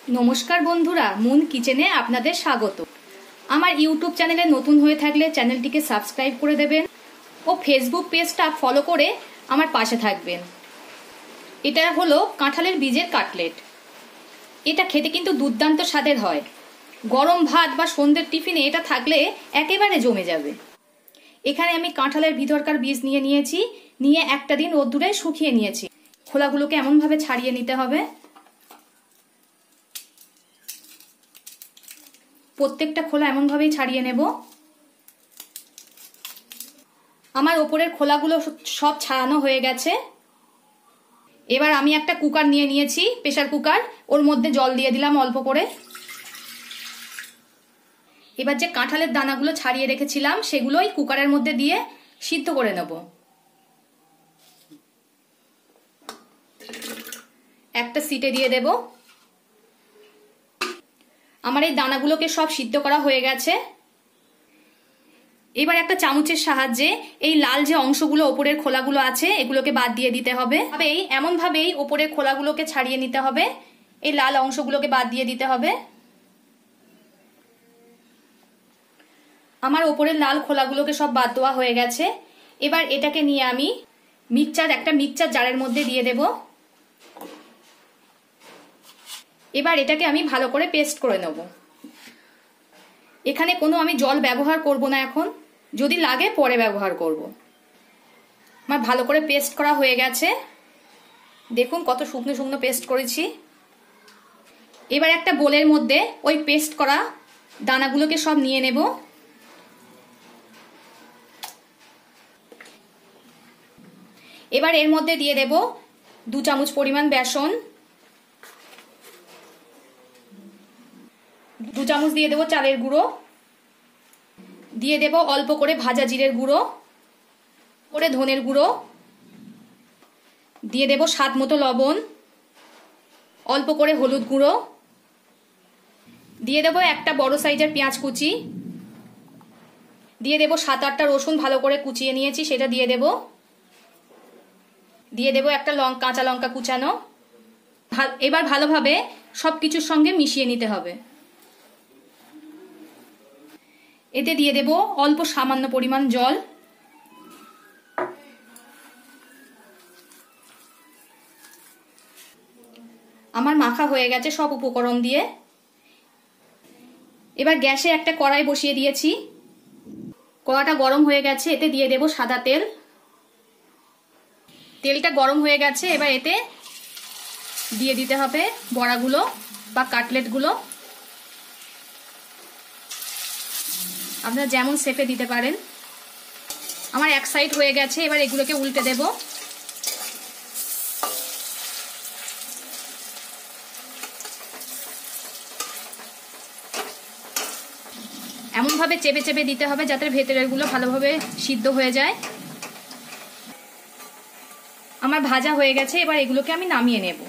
नमस्कार बंधुरा मुन किचेने आपनादेर स्वागत। आमार यूट्यूब चैनेले नतून हये थाकले चैनेलटिके सबस्क्राइब करे देबेन और फेसबुक पेजटा फलो करे आमार पाशे थाकबेन। एटा हलो काँठालेर बीजेर काटलेट। एटा खेते किन्तु दुर्दान्त स्वादेर हय। गरम भात बा सन्ध्येर टिफिने एटा थाकले एकेबारे जमे जाबे। एखाने आमी काँठालेर भितरकार बीज निये नियेछि, निये एकटा दिन रোद्दुरे शुकिये नियेछि। खोलागुलोके एमन भावे छाड़िये निते हबे। प्रत्येकटा खोला एमन भावेई छाड़िये नेब। आमार ओपरेर खोलागुलो सब छाड़ानो हये गेछे। एबार आमी एकटा कुकार निये नियेछि, प्रेसार कुकार। ओर मध्य जल दिये दिलाम अल्प करे। एबार जे काँठालेर दानागुलो छाड़िये रेखेछिलाम सेगुलोई कुकारेर मध्य दिये सिद्ध करे नेब। एकटा सीटे दिये देब। आमार এই দানাগুলোকে সব সিদ্ধ করা হয়ে গেছে। এবার একটা চামচের সাহায্যে এই লাল যে অংশগুলো উপরের খোলাগুলো আছে এগুলোকে বাদ দিয়ে দিতে হবে। তবেই এমন ভাবেই উপরের খোলাগুলোকে ছাড়িয়ে নিতে হবে। এই লাল অংশগুলোকে বাদ দিয়ে দিতে হবে। আমার উপরের লাল খোলাগুলোকে সব বাদ দেওয়া হয়ে গেছে। এবার এটাকে নিয়ে আমি একটা মিক্সচার জারের মধ্যে দিয়ে দেব। এবার এটাকে আমি ভালো করে পেস্ট করে নেব। এখানে কোনো আমি জল ব্যবহার করব না এখন, যদি লাগে পরে ব্যবহার করব। আমার ভালো করে পেস্ট করা হয়ে গেছে। দেখুন কত শুকনো শুকনো পেস্ট করেছি। এবার একটা বোলের মধ্যে ওই পেস্ট করা দানাগুলোকে সব নিয়ে নেব। এবার এর মধ্যে দিয়ে দেব 2 চামচ পরিমাণ বেসন, 2 চামচ দিয়ে দেব চালের গুঁড়ো, দিয়ে দেব অল্প করে ভাজা জিরের গুঁড়ো, করে ধনের গুঁড়ো, দিয়ে দেব স্বাদ মতো লবণ, অল্প করে হলুদ গুঁড়ো, দিয়ে দেব একটা বড় সাইজের পেঁয়াজ কুচি, দিয়ে দেব 7-8টা রসুন ভালো করে কুচিয়ে নিয়েছি সেটা দিয়ে দেব, দিয়ে দেব একটা কাঁচা লঙ্কা কুচানো। এবার ভালোভাবে সবকিছুর সঙ্গে মিশিয়ে নিতে হবে। এতে দিয়ে দেব অল্প সামান্য পরিমাণ জল। আমার মাখা হয়ে গেছে সব উপকরণ দিয়ে। এবার গ্যাসে একটা কড়াই বসিয়ে দিয়েছি। কড়াটা গরম হয়ে গেছে, এতে দিয়ে দেব সাদা তেল। তেলটা গরম হয়ে গেছে, এবার এতে দিয়ে দিতে হবে বড়াগুলো বা কাটলেটগুলো। আপনারা যেমন শেপে দিতে পারেন। আমার এক সাইড হয়ে গেছে, এবার এগুলোকে উল্টে দেব। এমনভাবে চেপে চেপে দিতে হবে যাতে ভেতরেরগুলো ভালোভাবে সিদ্ধ হয়ে যায়। আমার ভাজা হয়ে গেছে, এবার এগুলোকে আমি নামিয়ে নেব।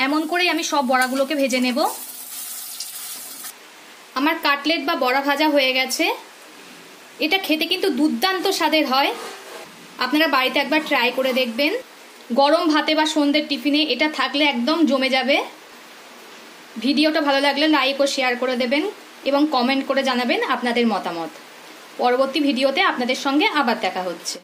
এমন করেই আমি সব বড়াগুলোকে ভেজে নেব। আমার কাটলেট বা বড়া ভাজা হয়ে গেছে। এটা খেতে কিন্তু দুর্দান্ত স্বাদের হয়। আপনারা বাড়িতে একবার ট্রাই করে দেখবেন। গরম ভাতে বা সন্ধ্যের টিফিনে এটা থাকলে একদম জমে যাবে। ভিডিওটা ভালো লাগলে লাইক ও শেয়ার করে দেবেন এবং কমেন্ট করে জানাবেন আপনাদের মতামত। পরবর্তী ভিডিওতে আপনাদের সঙ্গে আবার দেখা হচ্ছে।